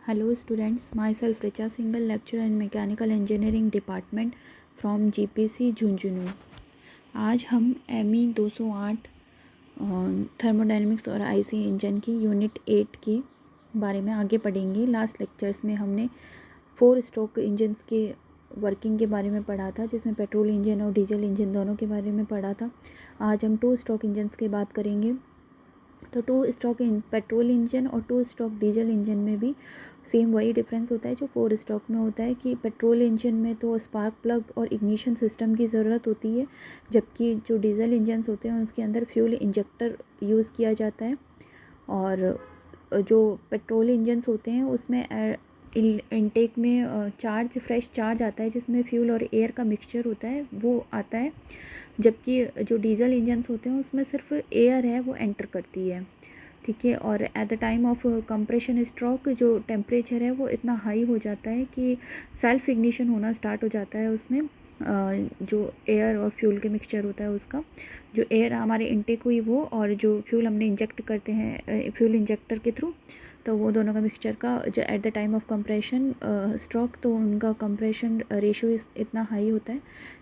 Hello students, myself Richa Singhal, lecturer in Mechanical Engineering Department from GPC Jhunjhunu. आज हम ME 208 thermodynamics और IC engine की unit 8 के बारे में आगे पढ़ेंगे। लास्ट लेक्चर्स में हमने 4 स्ट्रोक इंजन्स के वर्किंग के बारे में पढ़ा था, जिसमें पेट्रोल इंजन और डीजल इंजन दोनों के बारे में पढ़ा था। आज हम 2 स्ट्रोक इंजन्स की बात करेंगे। तो 2 स्ट्रोक पेट्रोल इंजन और 2 स्ट्रोक डीजल इंजन में भी सेम वही डिफरेंस होता है जो 4 स्ट्रोक में होता है कि पेट्रोल इंजन में तो स्पार्क प्लग और इग्निशन सिस्टम की ज़रूरत होती है, जबकि जो डीजल इंजन्स होते हैं उसके अंदर फ्यूल इंजेक्टर यूज़ किया जाता है। और जो पेट्रोल इंजन्स होते हैं उसमें इनटेक में फ्रेश चार्ज आता है, जिसमें फ्यूल और एयर का मिक्सचर होता है वो आता है, जबकि जो डीजल इंजन्स होते हैं उसमें सिर्फ एयर है वो एंटर करती है। ठीक है। और at the time of compression stroke जो टेम्परेचर है वो इतना हाई हो जाता है कि सेल्फ इग्निशन होना स्टार्ट हो जाता है उसमें। जो एयर और फ्यूल के मिक्सचर होता है उसका जो एयर हमारे इनटेक हुई वो और जो फ्यूल हमने इंजेक्ट करते हैं फ्यूल इंजेक्टर के थ्रू, तो वो दोनों का मिक्सचर का जो at the time of compression stroke तो उनका कंप्रेशन रेशियो इतना हाई होता है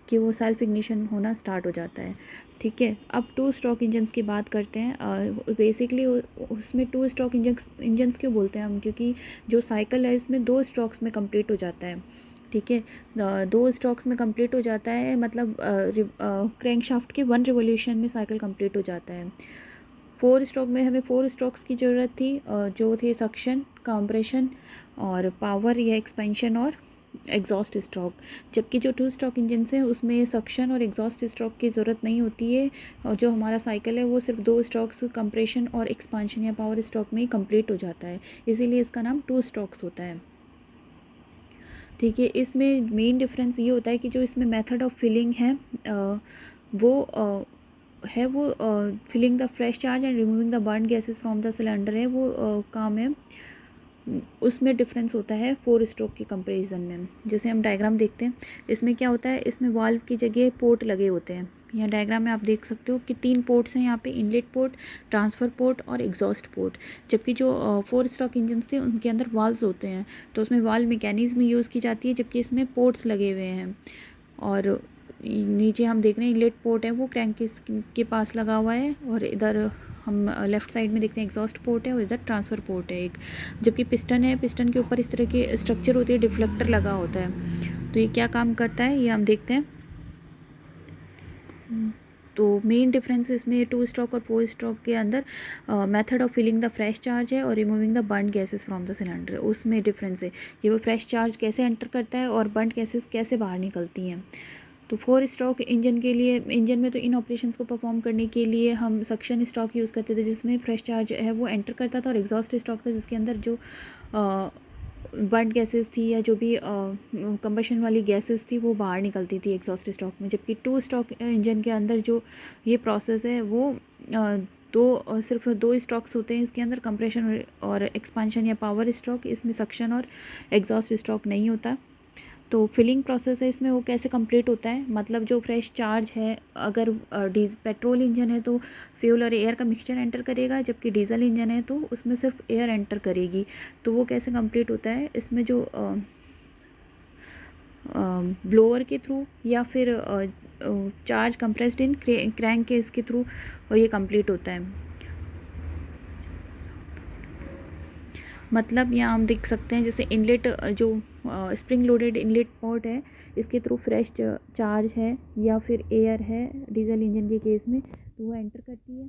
कि वो सेल्फ इग्निशन होना स्टार्ट हो जाता है। ठीक है। अब 2 स्ट्रोक इंजन्स की बात करते हैं। बेसिकली उसमें 2 स्ट्रोक इंजन्स क्यों बोलते हैं हम, क्योंकि जो साइकिल है इसमें 2 स्ट्रोक्स में कंप्लीट हो जाता है। ठीक है। 2 स्ट्रोक्स में कंप्लीट हो जाता है, मतलब क्रैंकशाफ्ट के 1 रिवोल्यूशन में साइकिल कंप्लीट हो जाता है। 4 स्ट्रोक में हमें 4 स्ट्रोक्स की ज़रूरत थी, जो थे सक्शन, कंप्रेशन और पावर या एक्सपेंशन और एग्जॉस्ट स्ट्रोक। जबकि जो 2 स्ट्रोक इंजन हैं उसमें सक्शन और एग्जॉस्ट स्ट्रोक की ज़रूरत नहीं होती है, और जो हमारा साइकिल है वो सिर्फ 2 स्ट्रोक्स कंप्रेशन और एक्सपांशन या पावर स्ट्रोक में ही कंप्लीट हो जाता है, इसीलिए इसका नाम 2 स्ट्रोक्स होता है। ठीक है। इसमें मेन डिफरेंस ये होता है कि जो इसमें मेथड ऑफ फिलिंग है वो filling the fresh charge and removing the burn gases from the cylinder है, वो काम है। उसमें डिफरेंस होता है 4 स्ट्रोक के कंपैरिजन में। जैसे हम डायग्राम देखते हैं, इसमें क्या होता है, इसमें वाल्व की जगह पोर्ट लगे होते हैं। यहाँ डायग्राम में आप देख सकते हो कि 3 पोर्ट्स हैं यहाँ पे, इनलेट पोर्ट, ट्रांसफ़र पोर्ट और एग्जॉस्ट पोर्ट। जबकि जो 4 स्ट्रोक इंजन थे उनके अंदर वाल्व्स होते हैं, तो उसमें वाल्व मैकेनिज्म यूज़ की जाती है, जबकि इसमें पोर्ट्स लगे हुए हैं। और नीचे हम देख रहे हैं इनलेट पोर्ट है वो क्रैंक के पास लगा हुआ है, और इधर हम लेफ़्ट साइड में देखते हैं एग्जॉस्ट पोर्ट है, और इधर ट्रांसफ़र पोर्ट है एक। जबकि पिस्टन है, पिस्टन के ऊपर इस तरह के स्ट्रक्चर होती है, डिफ्लेक्टर लगा होता है। तो ये क्या काम करता है ये हम देखते हैं। तो मेन डिफरेंस इसमें 2 स्ट्रोक और 4 स्ट्रोक के अंदर method of filling the fresh charge है और removing the burn gases from the cylinder, उसमें डिफरेंस है कि वो फ्रेश चार्ज कैसे एंटर करता है और बर्न गैसेस कैसे बाहर निकलती हैं। तो 4 स्ट्रोक इंजन के लिए, इंजन में तो इन ऑपरेशंस को परफॉर्म करने के लिए हम सक्शन स्ट्रोक यूज़ करते थे, जिसमें फ्रेश चार्ज है वो एंटर करता था, और एग्जॉस्ट स्ट्रोक था जिसके अंदर जो बर्न गैसेस थी या जो भी कंबशन वाली गैसेस थी वो बाहर निकलती थी एग्जॉस्ट स्ट्रोक में। जबकि 2 स्ट्रोक इंजन के अंदर जो ये प्रोसेस है वो सिर्फ 2 स्ट्रोक्स होते हैं इसके अंदर, कंप्रेशन और एक्सपांशन या पावर स्ट्रोक। इसमें सक्शन और एग्जॉस्ट स्ट्रोक नहीं होता। तो फिलिंग प्रोसेस है इसमें वो कैसे कंप्लीट होता है, मतलब जो फ्रेश चार्ज है, अगर पेट्रोल इंजन है तो फ्यूल और एयर का मिक्सचर एंटर करेगा, जबकि डीजल इंजन है तो उसमें सिर्फ एयर एंटर करेगी। तो वो कैसे कंप्लीट होता है, इसमें जो ब्लोअर के थ्रू या फिर चार्ज कंप्रेस्ड इन क्रैंक के इसके थ्रू ये कंप्लीट होता है। मतलब यहाँ हम देख सकते हैं जैसे इनलेट जो स्प्रिंग लोडेड इनलेट पोर्ट है, इसके थ्रू फ्रेश चार्ज है या फिर एयर है डीजल इंजन के केस में, तो वो एंटर करती है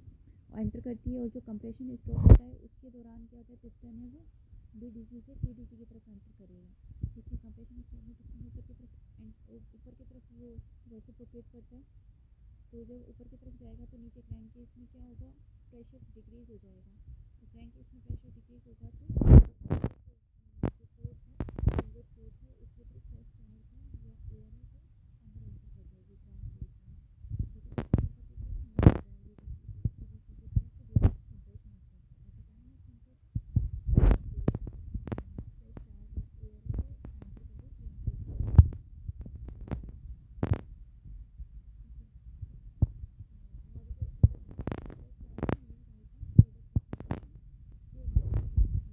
और जो कंप्रेशन स्ट्रोक होता है उसके दौरान क्या होता है, पिस्टन है वो BDC से TDC की तरफ एंटर करेगा। इसमें कंप्रेशन स्ट्रोक में पिस्टन ऊपर की तरफ वो रेसिप्रोकेट करता है, तो जब ऊपर की तरफ जाएगा तो नीचे क्रैंक केस में क्या होगा, प्रेशर डिक्रीज हो जाएगा। तो क्रैंक केस में प्रेशर डिक्रीज होगा तो जो फोर्स है, इनलेट फोर्स है, उसके थ्रू फ्रेश चार्ज है या एयर है जो अंदर एंटर कर जाएगी क्रैंक केस में। ठीक है। तो ऊपर की तरफ मूव हो जाएगी TDC की तरफ, तो जो कंप्रेशन स्ट्रोक है at the time of compression fresh charge या एयर है वो एंटर करके क्रैंक केस में। और जो इधर फ्रेश चार्ज है मीन होता है प्रोडक्ट ऑफ कंप्रेशन,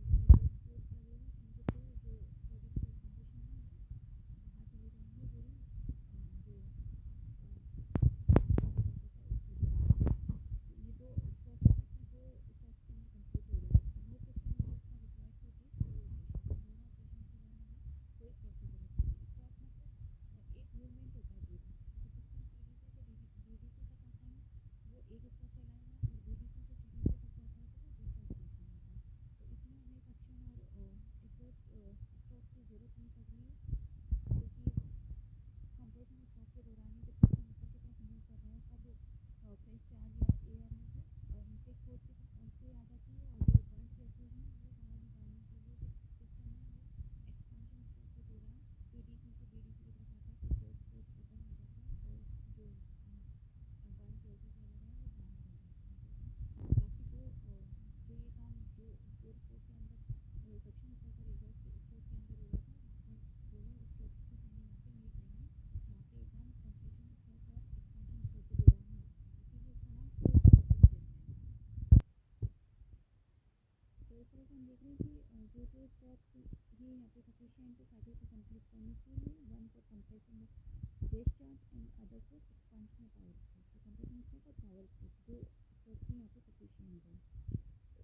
हम देख रहे हैं कि जो जो स्टॉक्स ये यहाँ पे सफिशिएंट है साइकिल को कंप्लीट करने के लिए, one for compression of base charge and other for expansion of power stock. तो कंप्रेशन स्टॉक और पावर स्टॉक जो स्टॉक्स यहाँ पे सफिशिएंट है।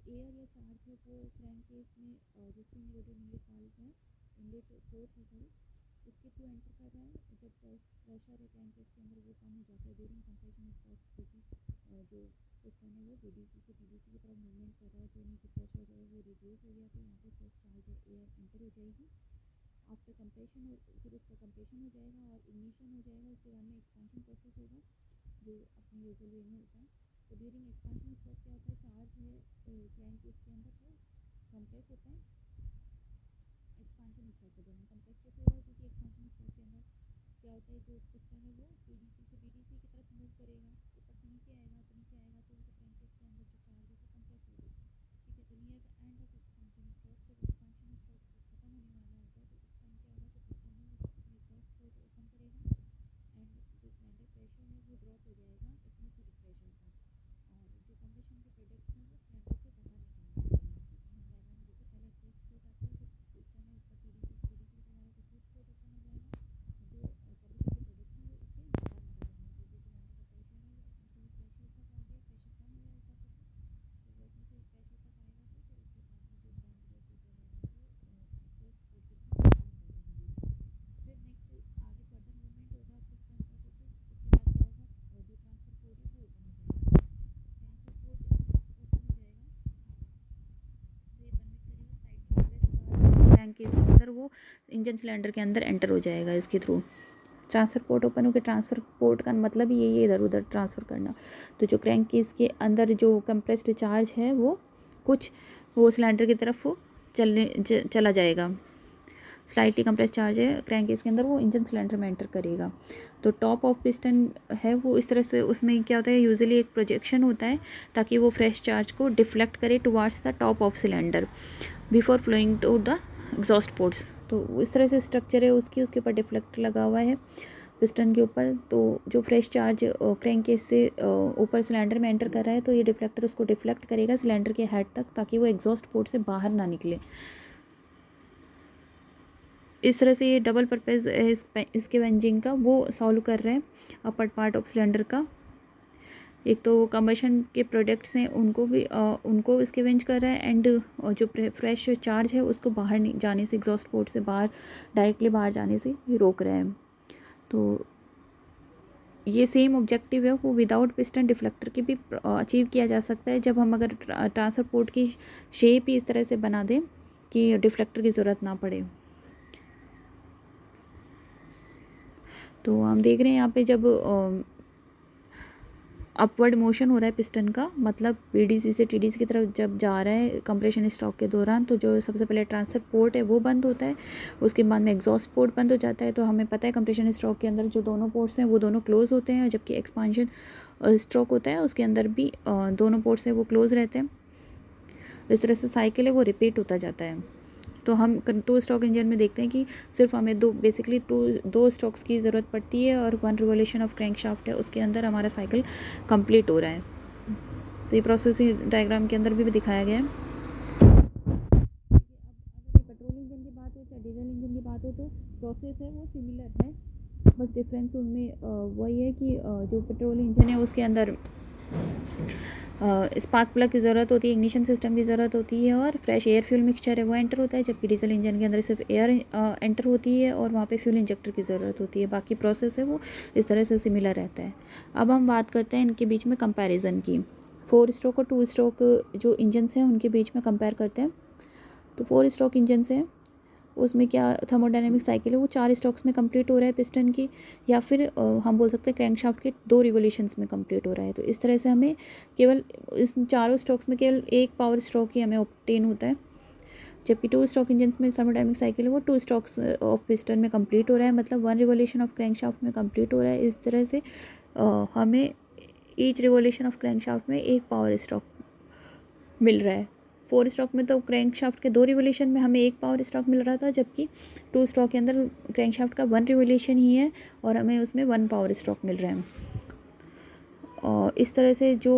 एयर या चार्ज है वो क्रैंक केस में जो स्टीम रोटेट इनलेट वाल्व है, इनलेट पोर्ट है सॉरी, उसके थ्रू एंटर कर रहा है। जब प्रेशर है क्रैंक केस के अंदर वो कम हो जाता है ड्यूरिंग कंप्रेशन स्टॉक, क्योंकि जो पिस्टन है वो बीडीसी से टीडीसी की तरफ मूवमेंट कर रहा है, तो नीचे प्रेशर जो है वो रिड्यूस हो गया, तो यहाँ पे फ्रेश चार्ज और एयर एंटर हो जाएगी। आफ्टर कंप्रेशन फिर उसका कंप्रेशन हो जाएगा और इग्निशन हो जाएगा। उसके बाद में एक्सपांशन प्रोसेस होगा जो अपने यूजुअल वे में होता है। तो ड्यूरिंग एक्सपांशन स्टॉक क्या होता है, चार्ज है क्रैंक केस के अंदर वो कंप्रेस होता है। एक्सपांशन स्टॉक के दौरान कंप्रेस कैसे होगा, क्योंकि एक्सपांशन स्टॉक के अंदर क्या होता है, जो पिस्टन है वो पीडीसी से बीडीसी की तरफ मूव करेगा, ऊपर से नीचे आएगा, तो नीचे आएगा तो क्रैंक केस के अंदर जो चार्ज है वो कंप्रेस होगा। ठीक है, तो near the end of expansion stock, जब एक्सपांशन स्टॉक खत्म होने वाला होता है तो उस टाइम क्या होगा, जो पिस्टन है वो अपनी एग्जॉस्ट पोर्ट ओपन करेगा एंड जो सिलेंडर प्रेशर है वो ड्रॉप हो जाएगा एटमॉस्फेरिक प्रेशर तक, और जो कंप्रेशन के प्रोडक्ट्स हैं वो सिलेंडर से बाहर निकल जाएंगे। जैसे हम डायग्राम देखो, पहले एग्जॉस्ट पोर्ट आता है, जो पिस्टन है उसका पीडीसी पीडीसी के द्वारा एग्जॉस्ट पोर्ट ओपन हो जाएगा, जो कंप्रेशन के प्रोडक्ट्स हैं वो उसके बाहर निकल जाएंगे। तो जो सिलेंडर का प्रेशर है वो एटमॉस्फेरिक प्रेशर तक आ गया, प्रेशर कम हो रहा है ऊपर से, तो वो एटमॉस्फेरिक प्रेशर तक आएगा, तो फिर उसके बाद में जो बंद प्रोसीजर है वो एग्जॉस्ट पोर्ट के थ्रू बंद कर देंगे। फिर नेक्स्ट आगे फर्दर मूवमेंट होगा पिस्टन का, तो फिर उसके बाद क्या होगा, जो ट्रांसफर पोर्ट है वो ओपन हो जाएगा। ट्रांसफर पोर्ट ओपन हो जाएगा तो ये परमिट करेगा साइड चार्ज टैंक के अंदर, वो इंजन सिलेंडर के अंदर एंटर हो जाएगा इसके थ्रू। ट्रांसफ़र पोर्ट ओपन हो गया, ट्रांसफ़र पोर्ट का मतलब ही यही है इधर उधर ट्रांसफ़र करना। तो जो क्रैंक केस के अंदर जो कंप्रेस्ड चार्ज है वो कुछ वो सिलेंडर की तरफ वो चला जाएगा। स्लाइटली कंप्रेस चार्ज है क्रैंक केस के अंदर, वो इंजन सिलेंडर में एंटर करेगा। तो टॉप ऑफ पिस्टन है वो इस तरह से, उसमें क्या होता है यूजुअली एक प्रोजेक्शन होता है ताकि वो फ्रेश चार्ज को डिफ्लेक्ट करे towards the top of cylinder before flowing to the exhaust ports. तो इस तरह से स्ट्रक्चर है उसकी, उसके ऊपर डिफ्लेक्टर लगा हुआ है पिस्टन के ऊपर। तो जो फ्रेश चार्ज क्रैंक केस से ऊपर सिलेंडर में एंटर कर रहा है, तो ये डिफ्लेक्टर उसको डिफ्लेक्ट करेगा सिलेंडर के हेड तक, ताकि वो एग्जॉस्ट पोर्ट से बाहर ना निकले। इस तरह से ये डबल पर्पज़ इसके इंजन का वो सॉल्व कर रहे हैं अपर पार्ट ऑफ सिलेंडर का। एक तो कंबशन के प्रोडक्ट्स हैं उनको इसके वेंज कर रहा है, एंड जो फ्रेश चार्ज है उसको बाहर जाने से, एग्जॉस्ट पोर्ट से बाहर डायरेक्टली बाहर जाने से रोक रहा है। तो ये सेम ऑब्जेक्टिव है वो विदाउट पिस्टन डिफ्लेक्टर के भी अचीव किया जा सकता है, जब हम अगर ट्रांसफर पोर्ट की शेप ही इस तरह से बना दें कि डिफ्लेक्टर की ज़रूरत ना पड़े। तो हम देख रहे हैं यहाँ पे जब अपवर्ड मोशन हो रहा है पिस्टन का, मतलब बीडीसी से टीडीसी की तरफ जब जा रहा है कंप्रेशन स्ट्रोक के दौरान, तो जो सबसे पहले ट्रांसफर पोर्ट है वो बंद होता है, उसके बाद में एग्जॉस्ट पोर्ट बंद हो जाता है। तो हमें पता है कंप्रेशन स्ट्रोक के अंदर जो दोनों पोर्ट्स हैं वो दोनों क्लोज होते हैं, जबकि एक्सपांशन स्ट्रोक होता है उसके अंदर भी दोनों पोर्ट्स हैं वो क्लोज रहते हैं। इस तरह से साइकिल है वो रिपीट होता जाता है। तो हम टू स्ट्रोक इंजन में देखते हैं कि सिर्फ हमें दो स्ट्रोक्स की ज़रूरत पड़ती है, और one revolution of crank shaft है उसके अंदर हमारा साइकिल कंप्लीट हो रहा है। तो ये प्रोसेस डायग्राम के अंदर भी दिखाया गया है। अगर पेट्रोल इंजन की बात हो या डीजल इंजन की बात हो, तो प्रोसेस है वो सिमिलर है, बस डिफरेंस उनमें वही है कि जो पेट्रोल इंजन है उसके अंदर स्पार्क प्लग की ज़रूरत होती है, इग्निशन सिस्टम की ज़रूरत होती है, और फ्रेश एयर फ्यूल मिक्सचर है वो एंटर होता है, जबकि डीजल इंजन के अंदर सिर्फ एयर एंटर होती है और वहाँ पे फ्यूल इंजेक्टर की ज़रूरत होती है। बाकी प्रोसेस है वो इस तरह से सिमिलर रहता है। अब हम बात करते हैं इनके बीच में कंपैरिजन की। 4 स्ट्रोक और 2 स्ट्रोक जो इंजन्स हैं उनके बीच में कंपेयर करते हैं। तो 4 स्ट्रोक इंजन से उसमें क्या थर्मोडायनेमिक साइकिल है वो 4 स्ट्रोक्स में कंप्लीट हो रहा है पिस्टन की, या फिर हम बोल सकते हैं क्रैंकशाफ्ट के 2 रिवोल्यूशंस में कंप्लीट हो रहा है। तो इस तरह से हमें केवल इस चारों स्ट्रोक्स में केवल एक पावर स्ट्रोक ही हमें ऑब्टेन होता है, जबकि 2 स्ट्रोक इंजन में थर्मोडायनेमिक साइकिल है वो 2 स्ट्रोक्स ऑफ पिस्टन में कंप्लीट हो रहा है, मतलब 1 रिवोल्यूशन ऑफ क्रैंकशाफ्ट में कंप्लीट हो रहा है। इस तरह से हमें ईच रिवोल्यूशन ऑफ क्रैंकशाफ्ट में एक पावर स्ट्रोक मिल रहा है। 4 स्ट्रोक में तो क्रैंकशाफ्ट के 2 रिवोल्यूशन में हमें एक पावर स्ट्रोक मिल रहा था, जबकि 2 स्ट्रोक के अंदर क्रैंकशाफ्ट का 1 रिवोल्यूशन ही है और हमें उसमें 1 पावर स्ट्रोक मिल रहा है। इस तरह से जो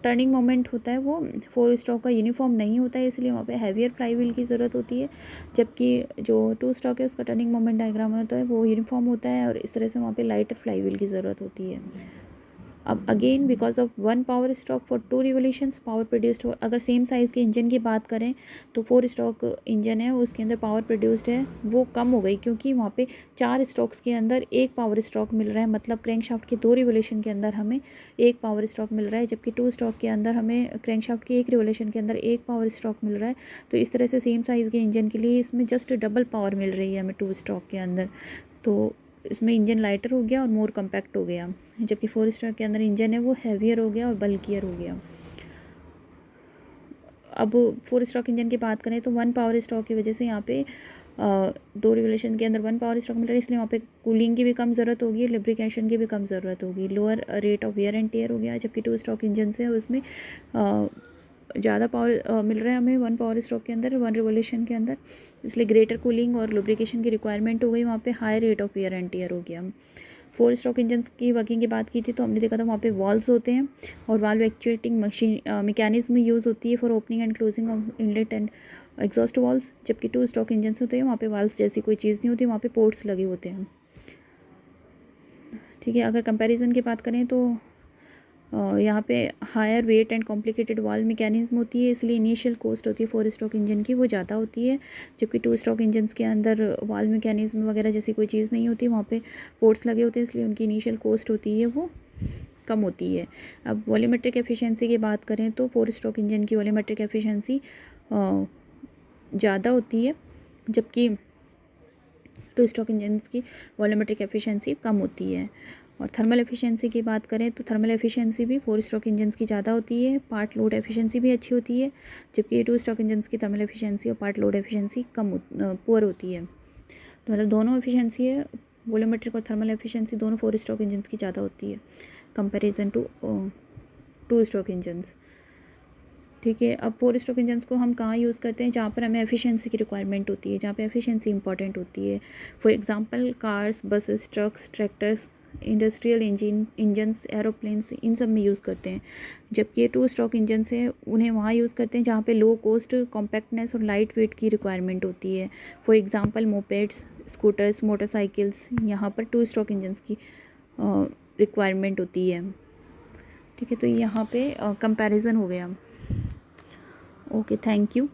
टर्निंग मोमेंट होता है वो 4 स्ट्रोक का यूनिफॉर्म नहीं होता है, इसलिए वहाँ पे हैवियर फ्लाईव्हील की ज़रूरत होती है। जबकि जो 2 स्ट्रोक है उसका टर्निंग मोमेंट डायग्राम होता है वो यूनिफॉर्म होता है, और इस तरह से वहाँ पे लाइटर फ्लाईव्हील की ज़रूरत होती है। अब again because of 1 power stroke for 2 revolutions power produced हो, अगर सेम साइज़ के इंजन की बात करें तो 4 स्ट्रोक इंजन है उसके अंदर पावर प्रोड्यूस्ड है वो कम हो गई, क्योंकि वहाँ पे 4 स्ट्रोक्स के अंदर 1 पावर स्ट्रोक मिल रहा है। मतलब क्रैंकशाफ्ट के 2 रिवोल्यूशन के अंदर हमें 1 पावर स्ट्रोक मिल रहा है, जबकि 2 स्ट्रोक के अंदर हमें क्रैंकशाफ्ट के 1 रिवोल्यूशन के अंदर 1 पावर स्ट्रोक मिल रहा है। तो इस तरह से सेम साइज़ के इंजन के लिए इसमें जस्ट डबल पावर मिल रही है हमें 2 स्ट्रोक के अंदर। तो इसमें इंजन लाइटर हो गया और मोर कम्पैक्ट हो गया, जबकि 4 स्ट्रोक के अंदर इंजन है वो हैवियर हो गया और बल्कियर हो गया। अब 4 स्ट्रोक इंजन की बात करें तो 1 पावर स्ट्रोक की वजह से यहाँ पे 2 रिवोल्यूशन के अंदर 1 पावर स्ट्रोक मिल रहा है, इसलिए वहाँ पे कूलिंग की भी कम ज़रूरत होगी, लुब्रिकेशन की भी कम ज़रूरत होगी, lower rate of wear and tear हो गया। जबकि 2 स्ट्रोक इंजन से उसमें ज़्यादा पावर मिल रहा है हमें 1 पावर स्ट्रोक के अंदर 1 रिवोल्यूशन के अंदर, इसलिए ग्रेटर कूलिंग और लुब्रिकेशन की रिक्वायरमेंट हो गई, वहाँ पे high rate of wear and tear हो गया। 4 स्ट्रोक इंजन्स की वर्किंग की बात की थी तो हमने देखा था वहाँ पे वॉल्व्स होते हैं और valve actuating machine mechanism use होती है for opening and closing of inlet and exhaust valves. जबकि 2 स्ट्रोक इंजन्स होते हैं वहाँ पे वाल्व्स जैसी कोई चीज़ नहीं होती, वहाँ पे पोर्ट्स लगे होते हैं। ठीक है, अगर कंपैरिजन की बात करें तो यहाँ पे higher weight and complicated valve mechanism होती है, इसलिए इनिशियल कॉस्ट होती है 4 स्ट्रोक इंजन की वो ज़्यादा होती है। जबकि 2 स्ट्रोक इंजन्स के अंदर वाल्व मैकेनिज्म वगैरह जैसी कोई चीज़ नहीं होती, वहाँ पे पोर्ट्स लगे होते हैं, इसलिए उनकी इनिशियल कॉस्ट होती है वो कम होती है। अब वॉल्यूमेट्रिक एफिशिएंसी की बात करें तो 4 स्ट्रोक इंजन की वॉल्यूमेट्रिक एफिशिएंसी ज़्यादा होती है, जबकि 2 स्ट्रोक इंजन्स की वॉल्यूमेट्रिक एफिशिएंसी कम होती है। और थर्मल एफिशिएंसी की बात करें तो थर्मल एफिशिएंसी भी 4 स्ट्रोक इंजन्स की ज़्यादा होती है, पार्ट लोड एफिशिएंसी भी अच्छी होती है, जबकि 2 स्ट्रोक इंजन्स की थर्मल एफिशिएंसी और पार्ट लोड एफिशिएंसी पुअर होती है। तो मतलब दोनों एफिशिएंसी है, वॉल्यूमेट्रिक और थर्मल एफिशिएंसी दोनों 4 स्ट्रोक इंजन्स की ज़्यादा होती है कंपैरिजन टू 2 स्ट्रोक इंजन्स। ठीक है, अब 4 स्ट्रोक इंजन्स को हम कहाँ यूज़ करते हैं, जहाँ पर हमें एफिशिएंसी की रिक्वायरमेंट होती है, जहाँ पे एफिशिएंसी इंपॉर्टेंट होती है। For example cars, buses, trucks, tractors, industrial engines, aeroplanes, इन सब में यूज़ करते हैं। जबकि ये 2 स्ट्रोक इंजन्स हैं उन्हें वहाँ यूज़ करते हैं जहाँ पे लो कॉस्ट, कॉम्पैक्टनेस और लाइट वेट की रिक्वायरमेंट होती है। For example mopeds, scooters, motorcycles, यहाँ पर 2 स्ट्रोक इंजन्स की रिक्वायरमेंट होती है। ठीक है, तो यहाँ पे कंपैरिजन हो गया। Okay, thank you.